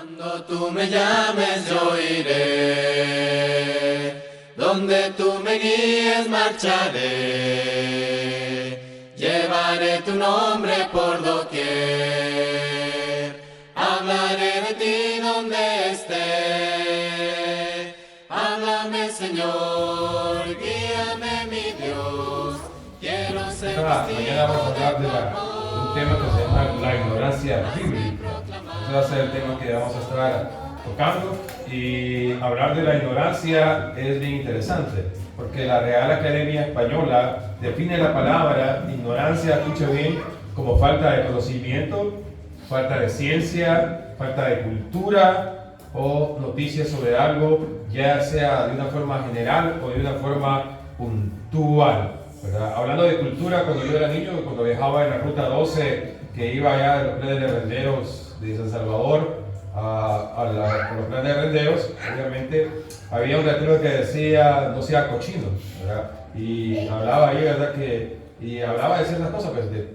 Cuando tú me llames yo iré, donde tú me guíes marcharé, llevaré tu nombre por doquier, hablaré de ti donde esté. Háblame, Señor, guíame, mi Dios, quiero ser Mañana vamos a hablar de un tema que se llama la ignorancia bíblica. Ese va a ser el tema que vamos a estar tocando, y hablar de la ignorancia es bien interesante, porque la Real Academia Española define la palabra ignorancia, escuche bien, como falta de conocimiento, falta de ciencia, falta de cultura o noticias sobre algo, ya sea de una forma general o de una forma puntual, ¿verdad? Hablando de cultura, cuando yo era niño, cuando viajaba en la ruta 12, que iba allá de los planes de renderos de San Salvador a los planes de renderos, obviamente había un letrero que decía no sea cochino, ¿verdad? Y hablaba ahí, ¿verdad? Y hablaba de ciertas cosas, pues de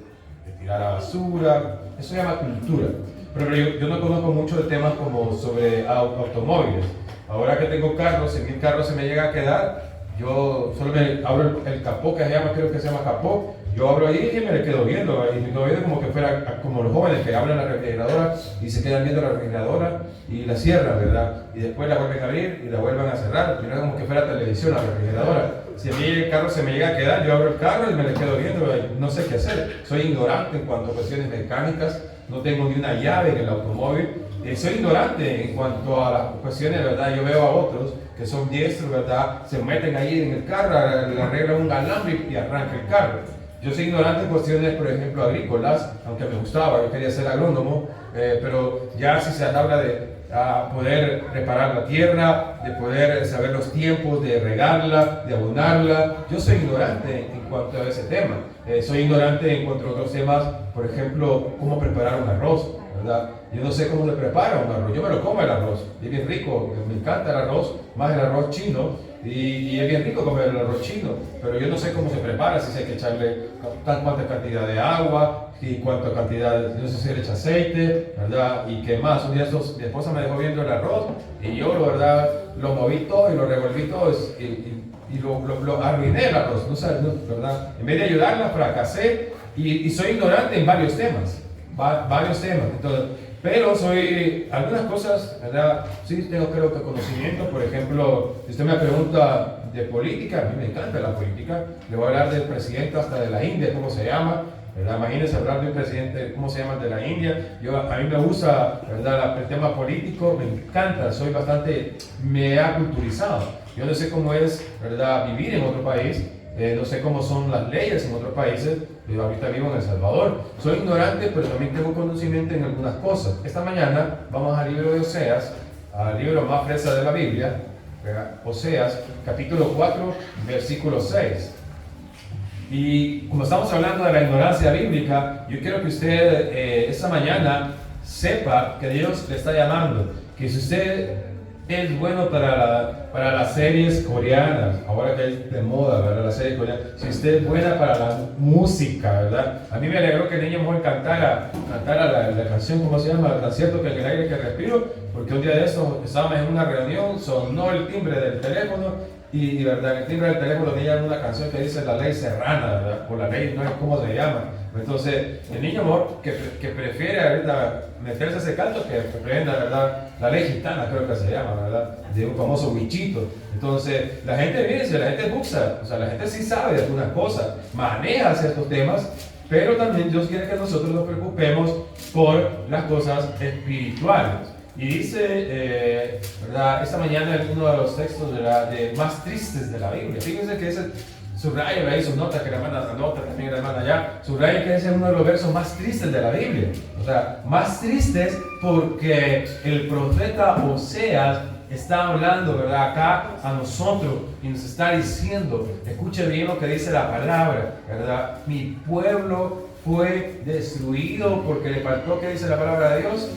tirar a basura, eso se llama cultura. Pero yo no conozco mucho de temas como sobre automóviles. Ahora que tengo carros, si mi carro se me llega a quedar, yo solo me abro el capó, que se llama, creo que se llama capó, yo abro ahí y me le quedo viendo, y me quedo viendo como que fuera como los jóvenes que abren la refrigeradora y se quedan viendo la refrigeradora y la cierran, ¿verdad? Y después la vuelven a abrir y la vuelven a cerrar, primero como que fuera televisión la refrigeradora. Si a mí el carro se me llega a quedar, yo abro el carro y me le quedo viendo, no sé qué hacer. Soy ignorante en cuanto a cuestiones mecánicas, no tengo ni una llave en el automóvil. Soy ignorante en cuanto a las cuestiones, ¿verdad? Yo veo a otros que son diestros, ¿verdad? Se meten ahí en el carro, le arreglan un alambre y arranca el carro. Yo soy ignorante en cuestiones, por ejemplo, agrícolas, aunque me gustaba, yo quería ser agrónomo, pero ya si se habla de poder preparar la tierra, de poder saber los tiempos de regarla, de abonarla, yo soy ignorante en cuanto a ese tema. Soy ignorante en cuanto a otros temas, por ejemplo, cómo preparar un arroz, ¿verdad? Yo no sé cómo se prepara un arroz, yo me lo como el arroz, y es bien rico, me encanta el arroz, más el arroz chino, y es bien rico comer el arroz chino, pero yo no sé cómo se prepara, si hay que echarle cuánta cantidad de agua, y cuánta cantidad, no sé si le echa aceite, ¿verdad? Y qué más. Un día mi esposa me dejó viendo el arroz, y yo, la verdad, lo moví todo y lo revolví todo, y lo arruiné el arroz, no sé, ¿verdad? En vez de ayudarla, fracasé, y soy ignorante en varios temas, entonces, pero soy, algunas cosas, ¿verdad? Sí tengo, creo que conocimiento. Por ejemplo, si usted me pregunta de política, a mí me encanta la política, le voy a hablar del presidente hasta de la India, ¿cómo se llama? ¿Verdad? Imagínense hablar de un presidente, ¿cómo se llama? De la India. A mí me gusta, ¿verdad? El tema político, me encanta, soy bastante, me ha culturizado. Yo no sé cómo es, ¿verdad? Vivir en otro país. No sé cómo son las leyes en otros países. Yo ahorita vivo en El Salvador. Soy ignorante, pero también tengo conocimiento en algunas cosas. Esta mañana vamos al libro de Oseas, al libro más fresa de la Biblia, ¿verdad? Oseas, capítulo 4, versículo 6. Y como estamos hablando de la ignorancia bíblica, yo quiero que usted esta mañana sepa que Dios le está llamando, que si usted es bueno para las series coreanas, ahora que es de moda, ¿verdad? La serie coreana. Si usted es buena para la música, ¿verdad? A mí me alegró que el niño mejor cantara la canción, ¿cómo se llama? Tan cierto que el aire que respiro, porque un día de estos estábamos en una reunión, sonó el timbre del teléfono, y verdad, el timbre del teléfono tenía una canción que dice la ley serrana, ¿verdad? O la ley, no es cómo se llama. Entonces, el niño amor que prefiere ahorita meterse a ese canto, que aprenda, ¿verdad? La ley gitana, creo que se llama, ¿verdad? De un famoso bichito. Entonces, la gente viene, la gente buxa, o sea, la gente sí sabe de algunas cosas, maneja ciertos temas, pero también Dios quiere que nosotros nos preocupemos por las cosas espirituales. Y dice, ¿verdad? Esta mañana en uno de los textos de más tristes de la Biblia. Fíjense que ese subraya ahí sus notas, que la hermana anota, también la hermana allá. Subraya que ese es uno de los versos más tristes de la Biblia. O sea, más tristes porque el profeta Oseas está hablando, ¿verdad? Acá a nosotros y nos está diciendo, escuche bien lo que dice la palabra, ¿verdad? Mi pueblo fue destruido porque le faltó, ¿qué dice la palabra de Dios?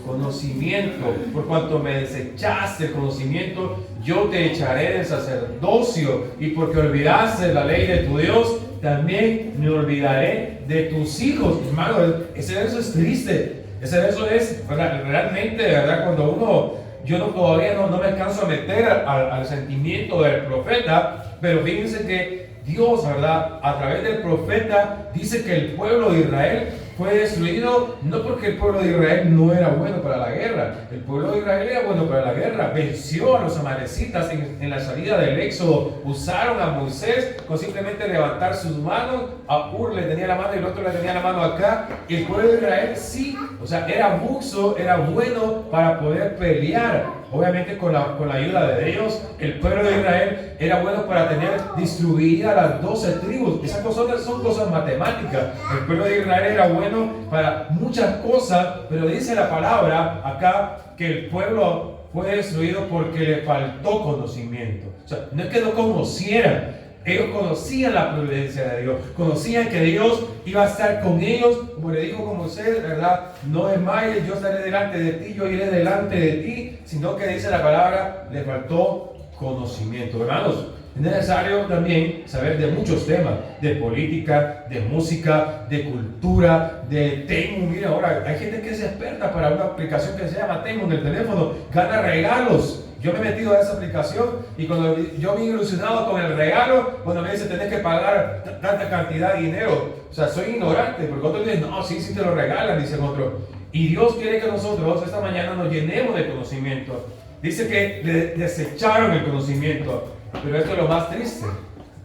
Conocimiento. Por cuanto me desechaste el conocimiento, yo te echaré del sacerdocio, y porque olvidaste la ley de tu Dios, también me olvidaré de tus hijos. Hermano, ese verso es triste. Ese verso es realmente, ¿verdad? Cuando yo todavía no me alcanzo a meter al sentimiento del profeta, pero fíjense que Dios, ¿verdad? A través del profeta dice que el pueblo de Israel fue destruido no porque el pueblo de Israel no era bueno para la guerra. El pueblo de Israel era bueno para la guerra. Venció a los amalecitas en la salida del Éxodo. Usaron a Moisés con simplemente levantar sus manos. A Ur le tenía la mano y el otro le tenía la mano acá. Y el pueblo de Israel sí, o sea, era buxo, era bueno para poder pelear. Obviamente con la ayuda de Dios, el pueblo de Israel era bueno para tener distribuidas las 12 tribus. Esas cosas son cosas matemáticas. El pueblo de Israel era bueno para muchas cosas, pero dice la palabra acá que el pueblo fue destruido porque le faltó conocimiento. O sea, no es que no conocieran. Ellos conocían la providencia de Dios, conocían que Dios iba a estar con ellos, como le dijo con Moisés, ¿verdad? No desmayes, yo estaré delante de ti, yo iré delante de ti, sino que dice la palabra, le faltó conocimiento. Hermanos, es necesario también saber de muchos temas, de política, de música, de cultura, de Temu. Mira, ahora hay gente que es experta para una aplicación que se llama Temu en el teléfono, gana regalos. Yo me he metido a esa aplicación y cuando yo me he ilusionado con el regalo, cuando me dice tenés que pagar tanta cantidad de dinero, o sea, soy ignorante, porque otros dicen, no, sí te lo regalan, dicen otros. Y Dios quiere que nosotros esta mañana nos llenemos de conocimiento. Dice que le desecharon el conocimiento, pero esto es lo más triste.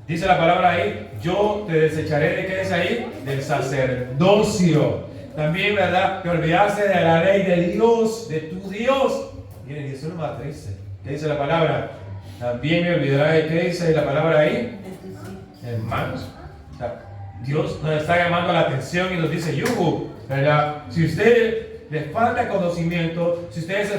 Dice la palabra ahí, yo te desecharé de qué es ahí, del sacerdocio. También, ¿verdad? Te olvidaste de la ley de Dios, de tu Dios. Miren, y eso es lo más triste. ¿Qué dice la palabra? También me olvidaré de qué dice la palabra ahí. Hermanos, o sea, Dios nos está llamando la atención y nos dice, yuhu, ¿verdad? Si ustedes les falta conocimiento, si a ustedes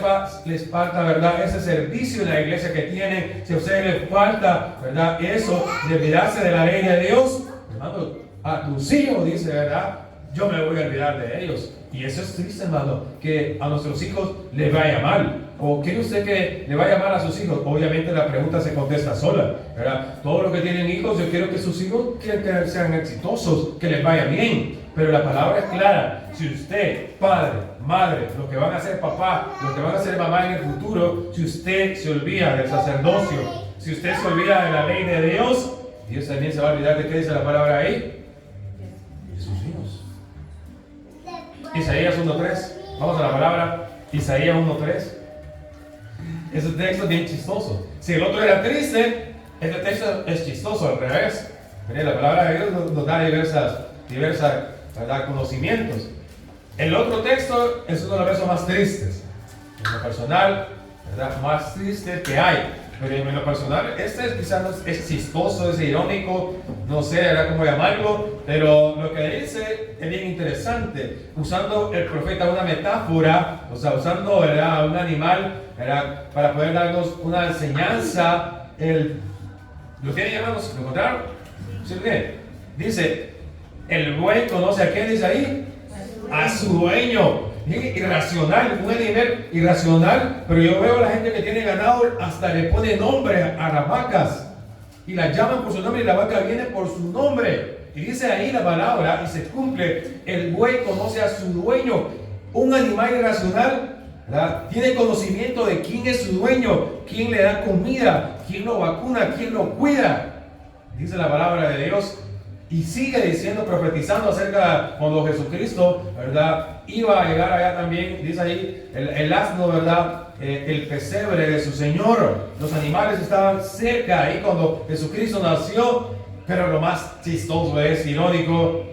les falta, ¿verdad? Ese servicio en la iglesia que tienen, si a ustedes les falta, ¿verdad? Eso de olvidarse de la ley de Dios, hermano, a tus hijos, dice, ¿verdad? Yo me voy a olvidar de ellos. Y eso es triste, hermano, que a nuestros hijos les vaya mal. ¿O quiere usted que le vaya mal a sus hijos? Obviamente la pregunta se contesta sola, ¿verdad? Todos los que tienen hijos, yo quiero que sus hijos que sean exitosos, que les vaya bien. Pero la palabra es clara. Si usted, padre, madre, lo que van a ser papá, lo que van a ser mamá en el futuro, si usted se olvida del sacerdocio, si usted se olvida de la ley de Dios, Dios también se va a olvidar de qué dice la palabra ahí. De sus hijos. Isaías 1.3. Vamos a la palabra. Isaías 1.3. Ese texto es bien chistoso. Si el otro era triste, este texto es chistoso al revés. Mire, la palabra de Dios nos da diversas ¿verdad? Conocimientos. El otro texto es uno de los versos más tristes. En lo personal, ¿verdad? Más triste que hay. Pero en lo personal, este quizás es chistoso, es irónico, no sé ¿verdad? Cómo llamarlo, pero lo que dice es bien interesante. Usando el profeta una metáfora, o sea, usando ¿verdad? Un animal ¿verdad? Para poder darnos una enseñanza. ¿Lo tienen llamados? ¿Lo encontraron? ¿Sí lo tienen? Dice, el buey conoce a quién dice ahí, a su dueño. Irracional, un animal irracional, pero yo veo a la gente que tiene ganado hasta le pone nombre a las vacas y las llaman por su nombre y la vaca viene por su nombre. Y dice ahí la palabra y se cumple, el buey conoce a su dueño. Un animal irracional, ¿verdad? Tiene conocimiento de quién es su dueño, quién le da comida, quién lo vacuna, quién lo cuida. Dice la palabra de Dios. Y sigue diciendo, profetizando acerca cuando Jesucristo, ¿verdad? Iba a llegar allá también, dice ahí, el asno, ¿verdad? El pesebre de su Señor. Los animales estaban cerca ahí cuando Jesucristo nació. Pero lo más chistoso es, irónico,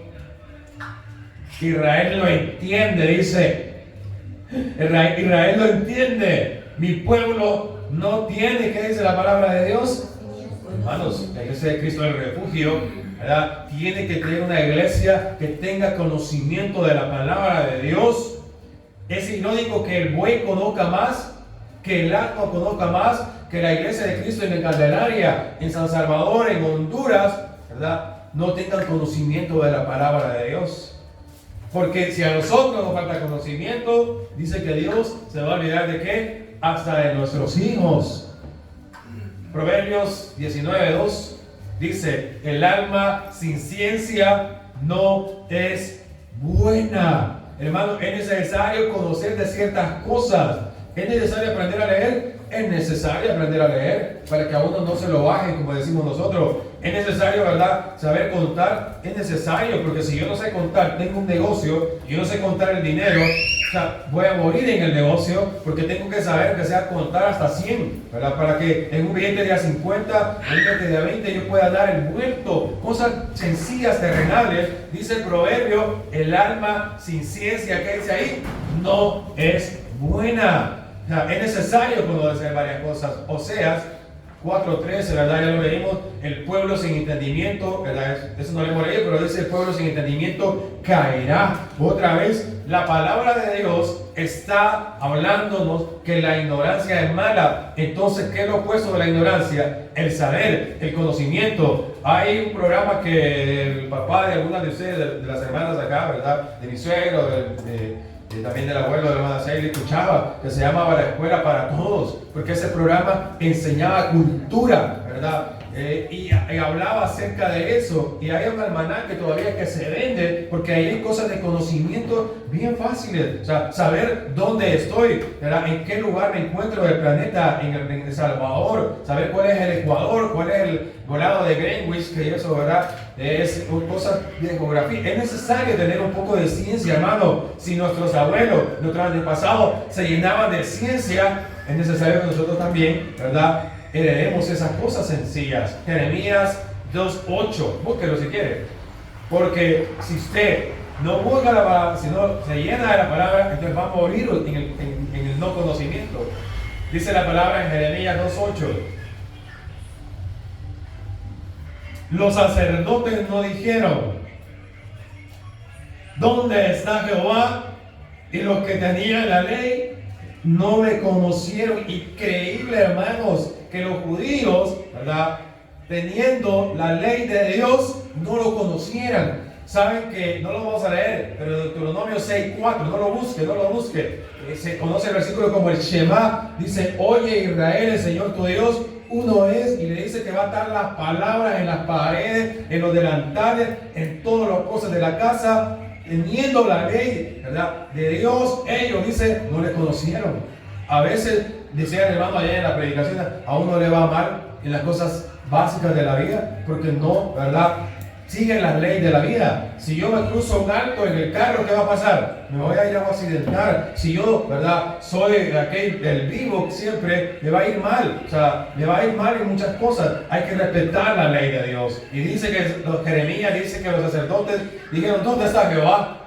Israel lo entiende, dice. Israel lo entiende. Mi pueblo no tiene, ¿qué dice la palabra de Dios? Hermanos, la iglesia de Cristo es el refugio. ¿Verdad? Tiene que tener una iglesia que tenga conocimiento de la palabra de Dios. Es irónico que el buey conozca más, que el asno conozca más, que la iglesia de Cristo en Candelaria, en San Salvador, en Honduras, ¿verdad? No tengan conocimiento de la palabra de Dios. Porque si a nosotros nos falta conocimiento, dice que Dios se va a olvidar de qué, hasta de nuestros hijos. Proverbios 19:2. Dice, el alma sin ciencia no es buena. Hermano, es necesario conocer de ciertas cosas. ¿Es necesario aprender a leer? Es necesario aprender a leer para que a uno no se lo bajen, como decimos nosotros. Es necesario, ¿verdad?, saber contar. Es necesario, porque si yo no sé contar, tengo un negocio, y yo no sé contar el dinero, o sea, voy a morir en el negocio, porque tengo que saber que sea contar hasta 100, ¿verdad? Para que en un billete de a 50, en un billete de a 20, yo pueda dar el vuelto. Cosas sencillas, terrenales. Dice el proverbio, el alma sin ciencia, ¿qué dice ahí? No es buena. O sea, es necesario conocer varias cosas. Oseas 4:13, ¿verdad? Ya lo leímos. El pueblo sin entendimiento, ¿verdad? Eso no lo hemos leído, pero dice: el pueblo sin entendimiento caerá. Otra vez, la palabra de Dios está hablándonos que la ignorancia es mala. Entonces, ¿qué es lo opuesto de la ignorancia? El saber, el conocimiento. Hay un programa que el papá de algunas de ustedes, de las hermanas acá, ¿verdad?, de mi suegro, también del abuelo de la hermana Seili, escuchaba, que se llamaba La Escuela para Todos, porque ese programa enseñaba cultura, ¿verdad? Y hablaba acerca de eso. Y hay un almanaque todavía que se vende, porque ahí hay cosas de conocimiento bien fáciles. O sea, saber dónde estoy, ¿verdad?, en qué lugar me encuentro del planeta, en El Salvador, saber cuál es el Ecuador, cuál es el lado de Greenwich, que eso, ¿verdad?, es cosas de geografía. Es necesario tener un poco de ciencia, hermano. Si nuestros abuelos, nuestros antepasados se llenaban de ciencia, es necesario que nosotros también, ¿verdad?, heredemos esas cosas sencillas. Jeremías 2:8, búsquelo si quiere. Porque si usted no busca la palabra, si no se llena de la palabra, entonces va a morir en el no conocimiento. Dice la palabra en Jeremías 2:8. Los sacerdotes no dijeron: ¿dónde está Jehová? Y los que tenían la ley no me conocieron. Increíble, hermanos, que los judíos, ¿verdad?, teniendo la ley de Dios, no lo conocieran. Saben que, no lo vamos a leer, pero Deuteronomio 6:4, no lo busque. Se conoce el versículo como el Shema. Dice: oye Israel, el Señor tu Dios uno es. Y le dice que va a estar las palabras en las paredes, en los delantales, en todas las cosas de la casa. Teniendo la ley, ¿verdad?, de Dios, ellos, dice, no le conocieron. A veces, decía el hermano ayer en la predicación, a uno le va mal en las cosas básicas de la vida, porque no, ¿verdad?, siguen las leyes de la vida. Si yo me cruzo un alto en el carro, ¿qué va a pasar? Me voy a ir a accidentar. Si yo, ¿verdad?, soy aquel del vivo, siempre me va a ir mal. O sea, me va a ir mal en muchas cosas. Hay que respetar la ley de Dios. Y dice que Jeremías dice que los sacerdotes dijeron: ¿dónde está Jehová?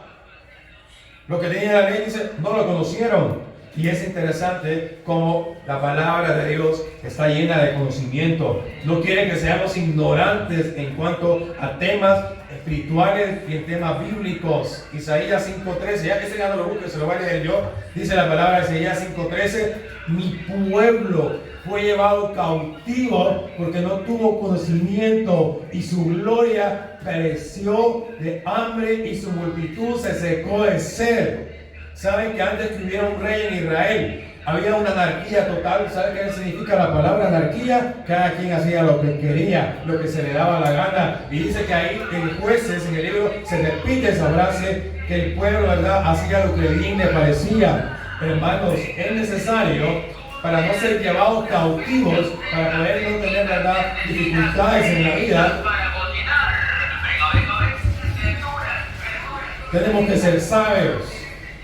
Los que tenían la ley, dice, no lo conocieron. Y es interesante cómo la palabra de Dios está llena de conocimiento. No quiere que seamos ignorantes en cuanto a temas espirituales y en temas bíblicos. Isaías 5:13, ya que ese ya no lo busque, se lo voy a leer yo. Dice la palabra de Isaías 5:13: mi pueblo fue llevado cautivo porque no tuvo conocimiento, y su gloria pereció de hambre y su multitud se secó de sed. Saben que antes que hubiera un rey en Israel, había una anarquía total. ¿Saben qué significa la palabra anarquía? Cada quien hacía lo que quería, lo que se le daba la gana. Y dice que ahí en Jueces, en el libro, se repite esa frase, que el pueblo, ¿verdad?, hacía lo que bien le parecía. Hermanos, es necesario, para no ser llevados cautivos, para poder no tener, ¿verdad?, dificultades en la vida, tenemos que ser sabios.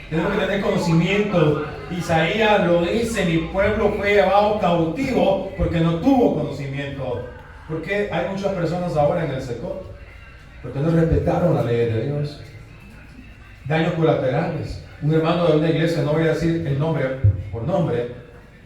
Tenemos que tener conocimiento. Isaías lo dice: mi pueblo fue llevado cautivo porque no tuvo conocimiento. ¿Por qué hay muchas personas ahora en el sector? Porque no respetaron la ley de Dios. Daños colaterales. Un hermano de una iglesia, no voy a decir el nombre por nombre,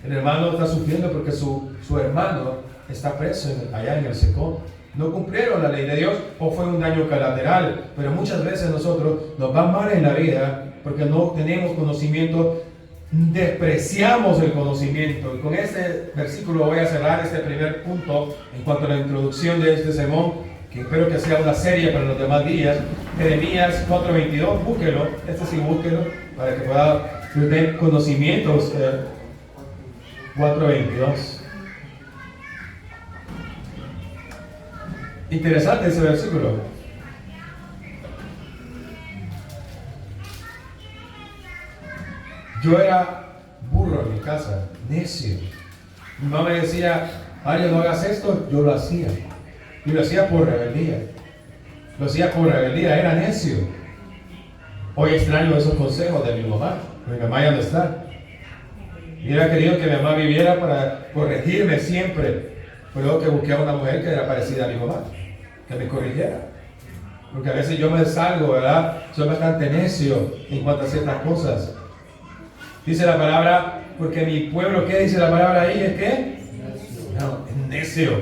el hermano está sufriendo porque su hermano está preso allá en el sector. No cumplieron la ley de Dios, o fue un daño colateral. Pero muchas veces nosotros nos va mal en la vida porque no tenemos conocimiento, despreciamos el conocimiento. Y con este versículo voy a cerrar este primer punto en cuanto a la introducción de este sermón, que espero que sea una serie para los demás días. Jeremías 4:22, búsquelo, este sí búsquelo, para que pueda tener conocimientos. 4:22. Interesante ese versículo. Yo era burro en mi casa, necio. Mi mamá me decía, Mario, no hagas esto, yo lo hacía. Y lo hacía por rebeldía. Lo hacía por rebeldía, era necio. Hoy extraño esos consejos de mi mamá. Mi mamá ya no está. Y hubiera querido que mi mamá viviera para corregirme siempre. Pero luego que busqué a una mujer que era parecida a mi mamá, que me corrigiera. Porque a veces yo me salgo, ¿verdad? Soy bastante necio en cuanto a ciertas cosas. Dice la palabra, porque mi pueblo, ¿qué dice la palabra ahí? ¿Es qué? No, es necio.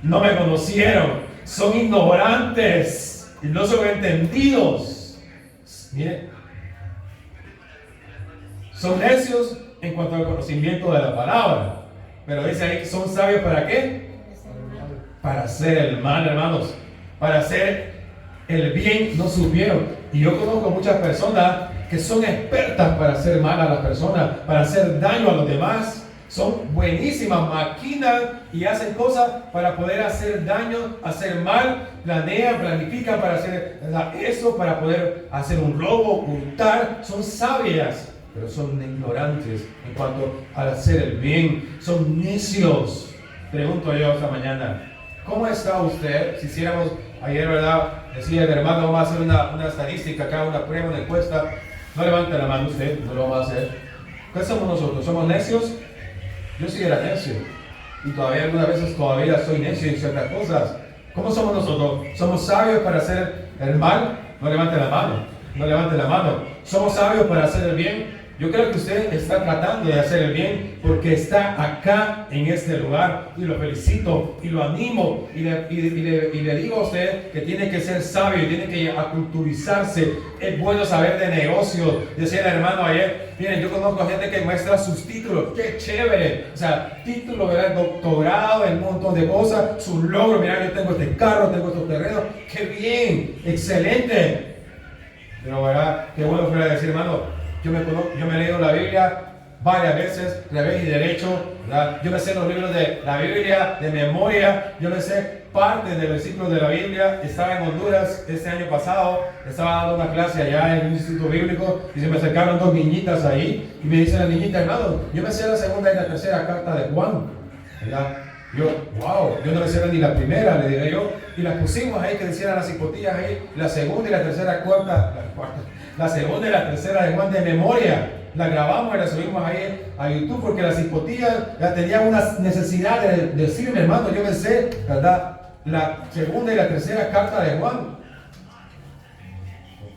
No me conocieron. Son ignorantes y no son entendidos. Mire, son necios en cuanto al conocimiento de la palabra. Pero dice ahí que son sabios ¿para qué? Para hacer el mal, hermanos. Para hacer el bien no supieron. Y yo conozco muchas personas que son expertas para hacer mal a las personas, para hacer daño a los demás. Son buenísimas, maquinan y hacen cosas para poder hacer daño, hacer mal, planean, planifican para hacer eso, para poder hacer un robo, ocultar. Son sabias, pero son ignorantes en cuanto a hacer el bien. Son necios. Pregunto yo esta mañana, ¿cómo está usted? Si hiciéramos, ayer, ¿verdad? Decía el hermano, vamos a hacer una estadística acá, una prueba, una encuesta. No levante la mano usted, no lo vamos a hacer. ¿Qué somos nosotros? ¿Somos necios? Yo sí era necio. Y todavía algunas veces todavía soy necio en ciertas cosas. ¿Cómo somos nosotros? ¿Somos sabios para hacer el mal? No levante la mano. No levante la mano. ¿Somos sabios para hacer el bien? Yo creo que usted está tratando de hacer el bien porque está acá en este lugar y lo felicito y lo animo y le digo a usted que tiene que ser sabio, tiene que aculturizarse. Es bueno saber de negocios. Decía el hermano ayer, miren, yo conozco gente que muestra sus títulos, qué chévere, o sea, título, ¿verdad? Doctorado en un montón de cosas, sus logros, mira, yo tengo este carro, tengo estos terrenos, qué bien, excelente. Pero verdad, qué bueno fuera decir, hermano, yo me he leído la Biblia varias veces, revés y derecho, ¿verdad? Yo me sé los libros de la Biblia de memoria, yo me sé parte del versículo de la Biblia. Estaba en Honduras este año pasado, estaba dando una clase allá en un instituto bíblico y se me acercaron dos niñitas ahí y me dice la niñita, hermano, yo me sé la segunda y la tercera carta de Juan, ¿verdad? Yo, wow, yo no me sé ni la primera, le diré yo, y las pusimos ahí que decían las hipotías ahí, la segunda y la tercera la segunda y la tercera de Juan de memoria. La grabamos y la subimos ahí a YouTube porque las hipotías ya tenían una necesidad de decirme, hermano, yo me sé, ¿verdad? La segunda y la tercera carta de Juan.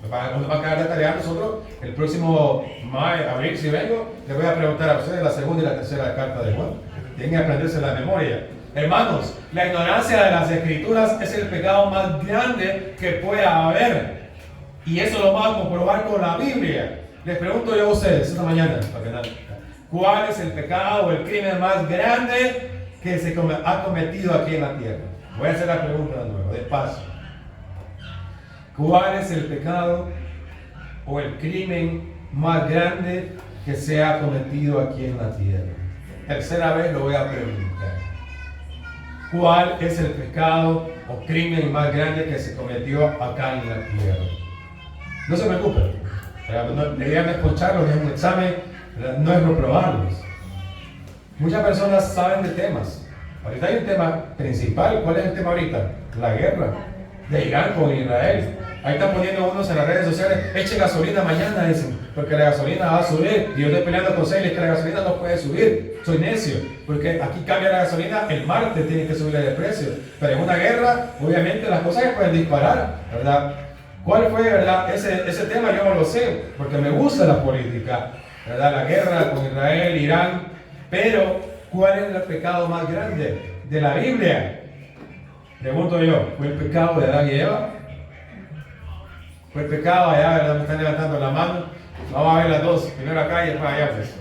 Nos va a quedar de tarea a nosotros el próximo abril, si vengo, le voy a preguntar a ustedes la segunda y la tercera carta de Juan. Tienen que aprenderse la memoria. Hermanos, la ignorancia de las escrituras es el pecado más grande que pueda haber. Y eso lo vamos a comprobar con la Biblia. Les pregunto yo a ustedes esta mañana, ¿cuál es el pecado o el crimen más grande que se ha cometido aquí en la tierra? Voy a hacer la pregunta de nuevo, despacio. ¿Cuál es el pecado o el crimen más grande que se ha cometido aquí en la tierra? Tercera vez lo voy a preguntar. ¿Cuál es el pecado o crimen más grande que se cometió acá en la tierra? No se preocupen. Deberían escucharlos en un examen, no es reprobarlos. Muchas personas saben de temas. Ahorita hay un tema principal. ¿Cuál es el tema ahorita? La guerra de Irán con Israel. Ahí están poniendo unos en las redes sociales, eche gasolina mañana, dicen, porque la gasolina va a subir. Y yo estoy peleando con Celia que la gasolina no puede subir. Soy necio, porque aquí cambia la gasolina, el martes tiene que subir el precio. Pero en una guerra, obviamente las cosas se pueden disparar, ¿verdad? ¿Cuál fue, verdad? Ese tema yo no lo sé, porque me gusta la política, ¿verdad? La guerra con Israel, Irán. Pero, ¿cuál es el pecado más grande de la Biblia? Pregunto yo, ¿fue el pecado de Adán y Eva? ¿Fue el pecado allá, verdad? Me están levantando la mano. Vamos a ver las dos, primero acá y después allá, pues.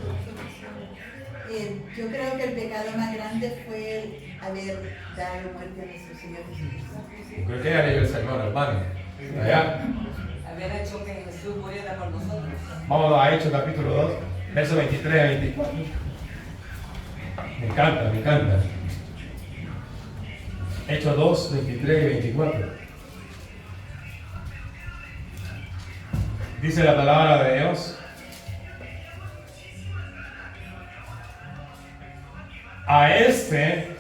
Yo creo que el pecado más grande fue haber dado muerte a nuestro Señor Jesucristo. Creo que ya leyó el sermón, hermano. Allá. Haber hecho que Jesús muriera por nosotros. Vamos a Hechos capítulo 2, versos 23 a 24. Me encanta, me encanta. Hechos 2, 23 y 24. Dice la palabra de Dios. a este,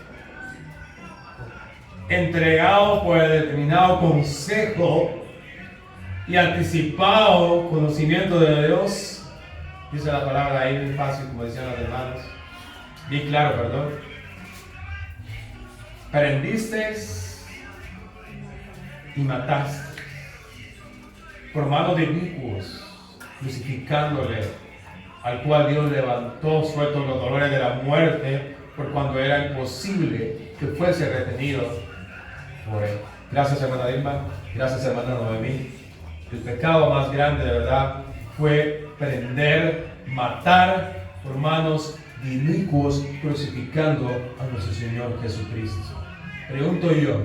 entregado por el determinado consejo y anticipado conocimiento de Dios, dice la palabra ahí muy fácil, como decían los hermanos, bien claro, perdón. Prendisteis y mataste por manos de inicuos, crucificándole, al cual Dios levantó suelto los dolores de la muerte, por cuando era imposible que fuese retenido por él. Gracias, hermana Dilma. Gracias, hermana Noemí. El pecado más grande, de verdad, fue prender, matar por manos de inicuos, crucificando a nuestro Señor Jesucristo. Pregunto yo,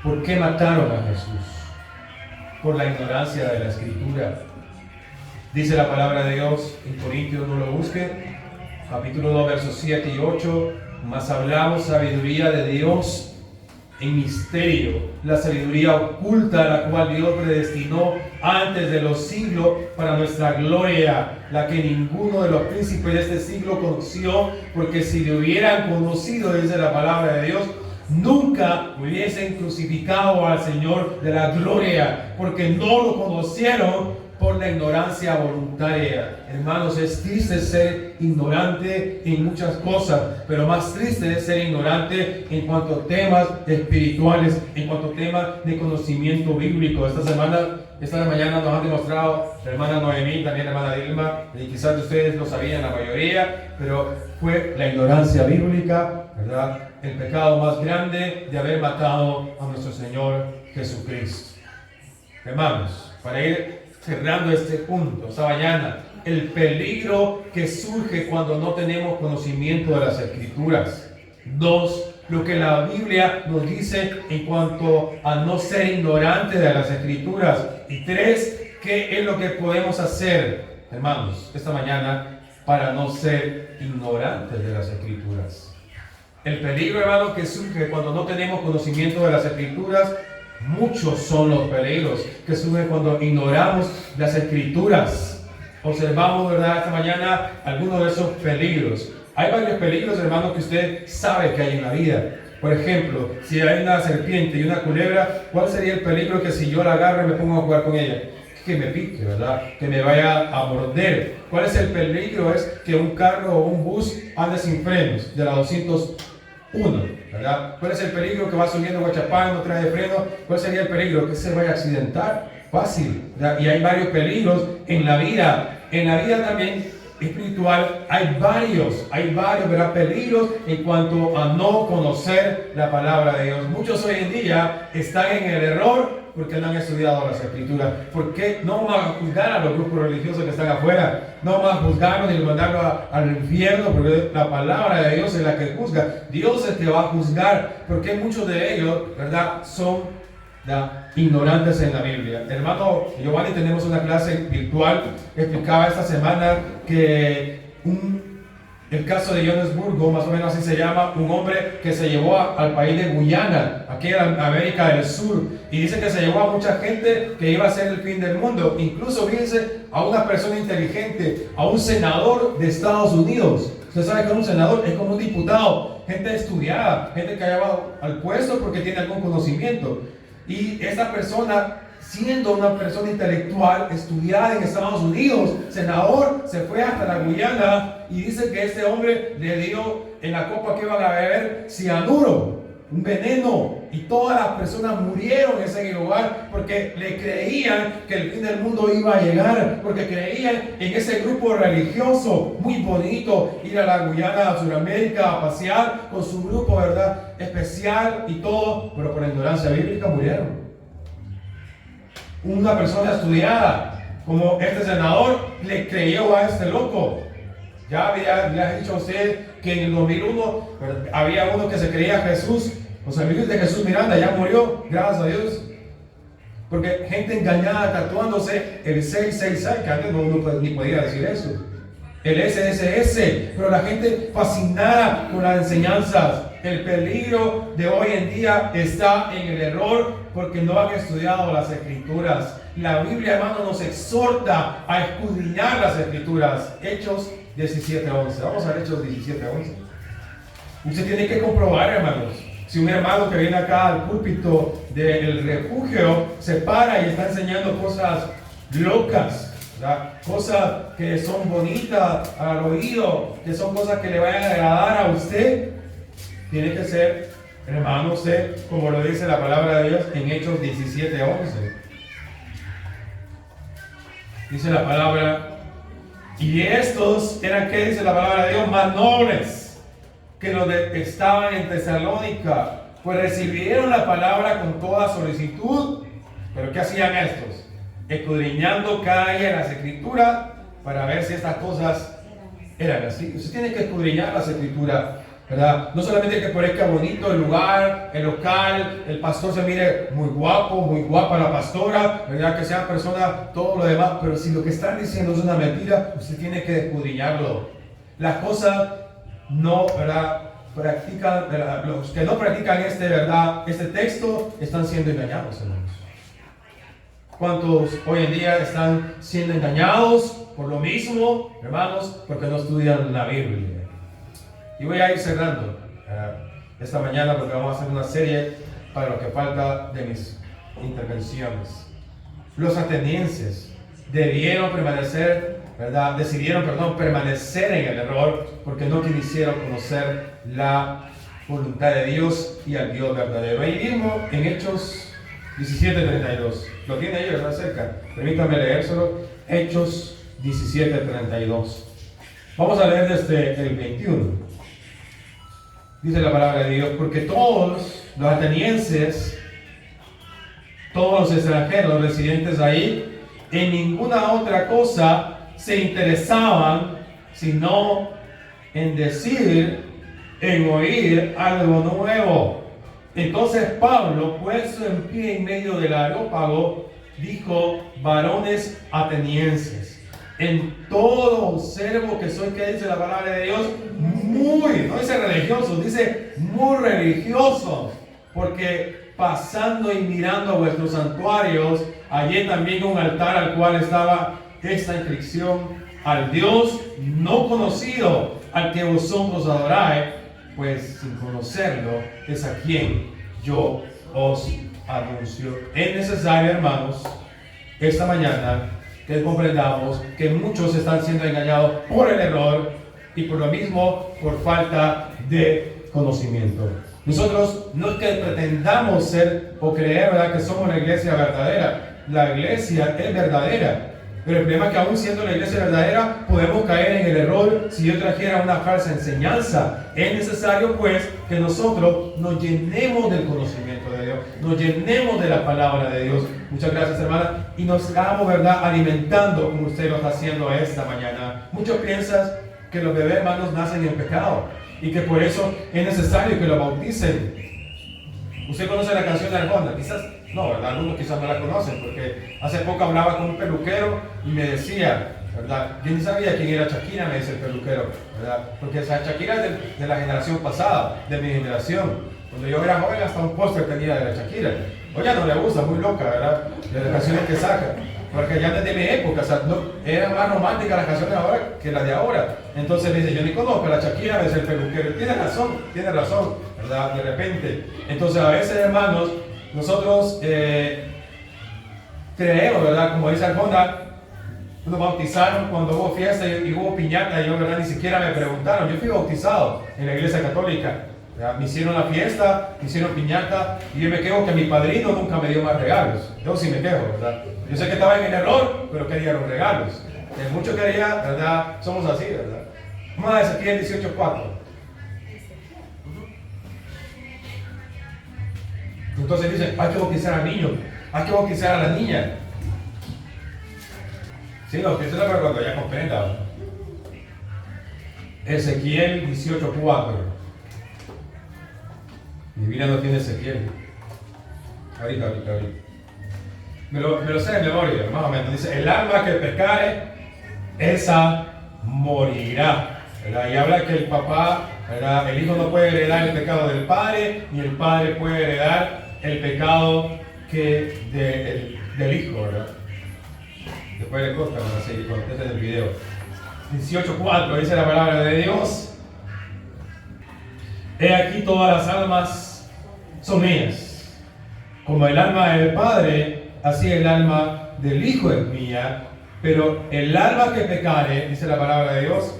¿por qué mataron a Jesús? Por la ignorancia de la Escritura. Dice la palabra de Dios en Corintios, no lo busque, capítulo 2, versos 7 y 8, mas hablamos sabiduría de Dios en misterio, la sabiduría oculta, la cual Dios predestinó antes de los siglos para nuestra gloria, la que ninguno de los príncipes de este siglo conoció, porque si le hubieran conocido, dice la palabra de Dios, nunca hubiesen crucificado al Señor de la gloria, porque no lo conocieron por la ignorancia voluntaria. Hermanos, es triste ser ignorante en muchas cosas, pero más triste es ser ignorante en cuanto a temas espirituales, en cuanto a temas de conocimiento bíblico. Esta mañana nos han demostrado la hermana Noemí, también la hermana Dilma, y quizás ustedes lo sabían la mayoría, pero fue la ignorancia bíblica, ¿verdad? El pecado más grande de haber matado a nuestro Señor Jesucristo. Hermanos, para ir cerrando este punto, esta mañana, el peligro que surge cuando no tenemos conocimiento de las Escrituras. 2, lo que la Biblia nos dice en cuanto a no ser ignorantes de las Escrituras. Y 3, ¿qué es lo que podemos hacer, hermanos, esta mañana para no ser ignorantes de las Escrituras? El peligro, hermanos, que surge cuando no tenemos conocimiento de las Escrituras. Muchos son los peligros que surgen cuando ignoramos las Escrituras. Observamos, ¿verdad?, esta mañana algunos de esos peligros. Hay varios peligros, hermanos, que usted sabe que hay en la vida. Por ejemplo, si hay una serpiente y una culebra, ¿cuál sería el peligro que si yo la agarro y me pongo a jugar con ella? Que me pique, ¿verdad? Que me vaya a morder. ¿Cuál es el peligro? Es que un carro o un bus ande sin frenos, de la 201, ¿verdad? ¿Cuál es el peligro? Que va subiendo Guachapán, no trae freno. ¿Cuál sería el peligro? Que se vaya a accidentar. Fácil, ¿verdad? Y hay varios peligros en la vida. En la vida también espiritual hay varios, ¿verdad?, peligros en cuanto a no conocer la palabra de Dios. Muchos hoy en día están en el error porque no han estudiado las Escrituras. Porque no van a juzgar a los grupos religiosos que están afuera, no van a juzgarlos ni mandarlos al infierno, porque la palabra de Dios es la que juzga. Dios es el que va a juzgar, porque muchos de ellos, ¿verdad?, son ignorantes en la Biblia. Hermano Giovanni, tenemos una clase virtual. Explicaba esta semana que el caso de Johannesburgo, más o menos así se llama, un hombre que se llevó al país de Guyana, aquí en América del Sur, y dice que se llevó a mucha gente que iba a ser el fin del mundo, incluso fíjense, a una persona inteligente, a un senador de Estados Unidos. Usted sabe que un senador es como un diputado, gente estudiada, gente que ha llevado al puesto porque tiene algún conocimiento. Y esta persona, siendo una persona intelectual, estudiada en Estados Unidos, senador, se fue hasta la Guyana y dice que este hombre le dio en la copa que iban a beber cianuro, un veneno, y todas las personas murieron en ese lugar porque le creían que el fin del mundo iba a llegar, porque creían en ese grupo religioso muy bonito, ir a la Guyana, a Sudamérica, a pasear con su grupo, ¿verdad?, especial y todo, pero por ignorancia bíblica murieron. Una persona estudiada como este senador le creyó a este loco. Ya había dicho a usted que en el 2001 había uno que se creía Jesús, los amigos de Jesús Miranda, ya murió, gracias a Dios. Porque gente engañada tatuándose el 666, que antes no ni podía decir eso, el SSS, pero la gente fascinada con las enseñanzas. El peligro de hoy en día está en el error porque no han estudiado las Escrituras. La Biblia, hermano, nos exhorta a escudriñar las Escrituras. Hechos 17:11. Vamos a ver Hechos 17:11. Usted tiene que comprobar, hermanos. Si un hermano que viene acá al púlpito del refugio se para y está enseñando cosas locas, ¿verdad? Cosas que son bonitas al oído, que son cosas que le vayan a agradar a usted, tiene que ser, hermano, usted, como lo dice la palabra de Dios en Hechos 17:11. Dice la palabra, y estos eran, ¿qué dice la palabra de Dios? Más nobles que los que estaban en Tesalónica, pues recibieron la palabra con toda solicitud. Pero ¿qué hacían estos? Escudriñando cada día las escrituras para ver si estas cosas eran así. Usted tiene que escudriñar las escrituras, ¿verdad? No solamente que parezca bonito el lugar, el local, el pastor se mire muy guapo, muy guapa la pastora, ¿verdad? Que sean personas, todo lo demás, pero si lo que están diciendo es una mentira, usted tiene que escudriñarlo. Las cosas no, ¿verdad? Practican, ¿verdad? Los que no practican ¿verdad? Este texto están siendo engañados, hermanos. ¿Cuántos hoy en día están siendo engañados por lo mismo, hermanos? Porque no estudian la Biblia. Y voy a ir cerrando esta mañana porque vamos a hacer una serie para lo que falta de mis intervenciones. Los atenienses decidieron permanecer en el error porque no quisieron conocer la voluntad de Dios y al Dios verdadero. Ahí mismo en Hechos 17:32. Lo tiene ahí, ¿verdad? Cerca. Permítame leérselo. Hechos 17:32. Vamos a leer desde el 21. Dice la palabra de Dios, porque todos los atenienses, todos los extranjeros residentes ahí, en ninguna otra cosa se interesaban, sino en decir, en oír algo nuevo. Entonces Pablo, puesto en pie en medio del areópago, dijo, varones atenienses, en todo observo que soy, que dice la palabra de Dios, muy, no dice religiosos, dice muy religiosos, porque pasando y mirando a vuestros santuarios, hallé también un altar al cual estaba esta inscripción, al Dios no conocido, al que vosotros adoráis, pues sin conocerlo es a quien yo os anuncio. Es necesario, hermanos, esta mañana que comprendamos que muchos están siendo engañados por el error y por lo mismo por falta de conocimiento. Nosotros no es que pretendamos ser o creer, ¿verdad?, que somos la iglesia verdadera. La iglesia es verdadera. Pero el problema es que aún siendo la iglesia verdadera podemos caer en el error si yo trajera una falsa enseñanza. Es necesario pues que nosotros nos llenemos del conocimiento de Dios, nos llenemos de la palabra de Dios. Muchas gracias, hermana. Y nos estamos, ¿verdad?, alimentando como usted lo está haciendo esta mañana. Muchos piensan que los bebés, hermanos, nacen en pecado y que por eso es necesario que los bauticen. Usted conoce la canción de Arjona, quizás no, ¿verdad? Algunos quizás no la conocen, porque hace poco hablaba con un peluquero y me decía, ¿verdad? Yo ni sabía quién era Shakira, me dice el peluquero, ¿verdad? Porque Shakira es de la generación pasada, de mi generación. Cuando yo era joven hasta un póster tenía de la Shakira. Hoy ya no le gusta, muy loca, ¿verdad? De las canciones que saca. Porque ya desde mi época, o sea, no, eran más románticas las canciones de ahora que las de ahora. Entonces me dice, yo ni conozco a la Shakira, me dice el peluquero. Tiene razón, ¿verdad? De repente. Entonces a veces, hermanos, nosotros creemos, ¿verdad? Como dice Arjona, nos bautizaron cuando hubo fiesta y hubo piñata, y yo, ¿verdad?, ni siquiera me preguntaron. Yo fui bautizado en la iglesia católica. ¿Verdad? Me hicieron la fiesta, me hicieron piñata, y yo me quejo que mi padrino nunca me dio más regalos. Yo sí me quejo, ¿verdad? Yo sé que estaba en el error, pero quería los regalos. Mucho quería, ¿verdad? Somos así, ¿verdad? Vamos a Ezequiel 18:4. Entonces dice, hay que bautizar al niño, hay que bautizar a la niña. Sí, lo que usted sabe cuando ya comprenda, ¿verdad? Ezequiel 18:4. Mi Biblia no tiene Ezequiel. Ahorita. Me lo sé de memoria, más o menos. Dice, el alma que pecare, esa morirá. ¿Verdad? Y habla que el papá, ¿verdad?, el hijo no puede heredar el pecado del padre, ni el padre puede heredar el pecado del hijo, ¿verdad? Después le consta, van a seguir con este del video. 18:4 dice la palabra de Dios. He aquí todas las almas son mías. Como el alma del Padre, así el alma del Hijo es mía. Pero el alma que pecare, dice la palabra de Dios,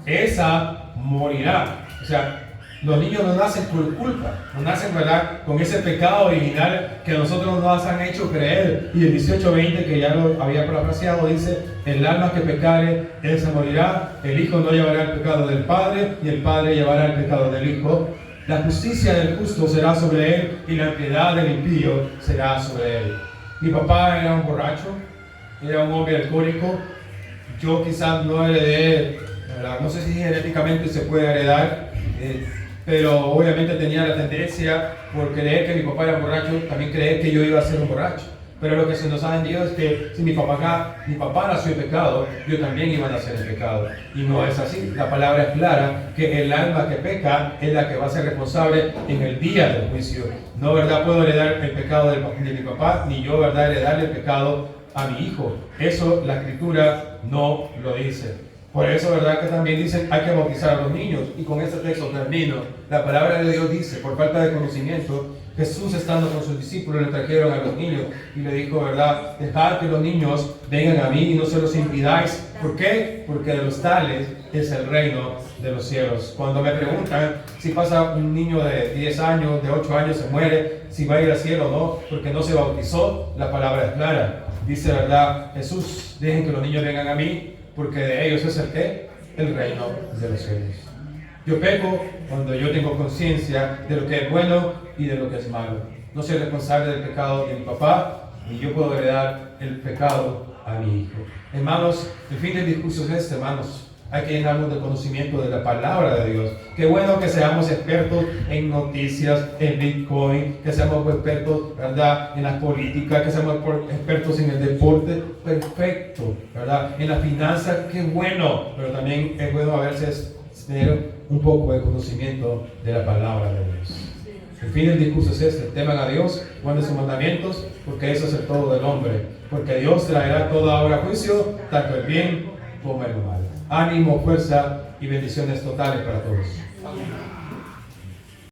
esa morirá. O sea, los niños no nacen por culpa, no nacen, ¿verdad?, con ese pecado original que nosotros nos han hecho creer. Y el 18:20, que ya lo había parafraseado, dice: el alma que pecare, esa morirá. El Hijo no llevará el pecado del Padre, y el Padre llevará el pecado del Hijo. La justicia del justo será sobre él, y la piedad del impío será sobre él. Mi papá era un borracho, era un hombre alcohólico. Yo quizás no heredé, ¿verdad?, no sé si genéticamente se puede heredar, pero obviamente tenía la tendencia, por creer que mi papá era borracho, también creer que yo iba a ser un borracho. Pero lo que se nos ha vendido es que si mi papá nació en pecado, yo también iba a nacer en pecado. Y no es así. La palabra es clara, que el alma que peca es la que va a ser responsable en el día del juicio. No, ¿verdad?, puedo heredar el pecado de mi papá, ni yo, ¿verdad?, heredarle el pecado a mi hijo. Eso la Escritura no lo dice. Por eso, ¿verdad?, que también dicen hay que bautizar a los niños. Y con este texto termino. La palabra de Dios dice: por falta de conocimiento, Jesús, estando con sus discípulos, le trajeron a los niños y le dijo, ¿verdad?, dejad que los niños vengan a mí y no se los impidáis. ¿Por qué? Porque de los tales es el reino de los cielos. Cuando me preguntan si pasa un niño de 10 años, de 8 años, se muere, si va a ir al cielo o no, porque no se bautizó, la palabra es clara. Dice, ¿verdad?, Jesús: dejen que los niños vengan a mí, porque de ellos es el ¿qué? El reino de los cielos. Yo peco cuando yo tengo conciencia de lo que es bueno y de lo que es malo. No soy responsable del pecado de mi papá, ni yo puedo heredar el pecado a mi hijo. Hermanos, el fin del discurso es este, hermanos. Hay que llenarnos de conocimiento de la palabra de Dios. Qué bueno que seamos expertos en noticias, en Bitcoin, que seamos expertos, ¿verdad?, en la política, que seamos expertos en el deporte. Perfecto, ¿verdad? En la finanza, qué bueno. Pero también es bueno a veces tener un poco de conocimiento de la palabra de Dios. El fin del discurso es este: teman a Dios, guarden sus mandamientos, porque eso es el todo del hombre. Porque Dios traerá toda obra a juicio, tanto el bien como el mal. Ánimo, fuerza y bendiciones totales para todos.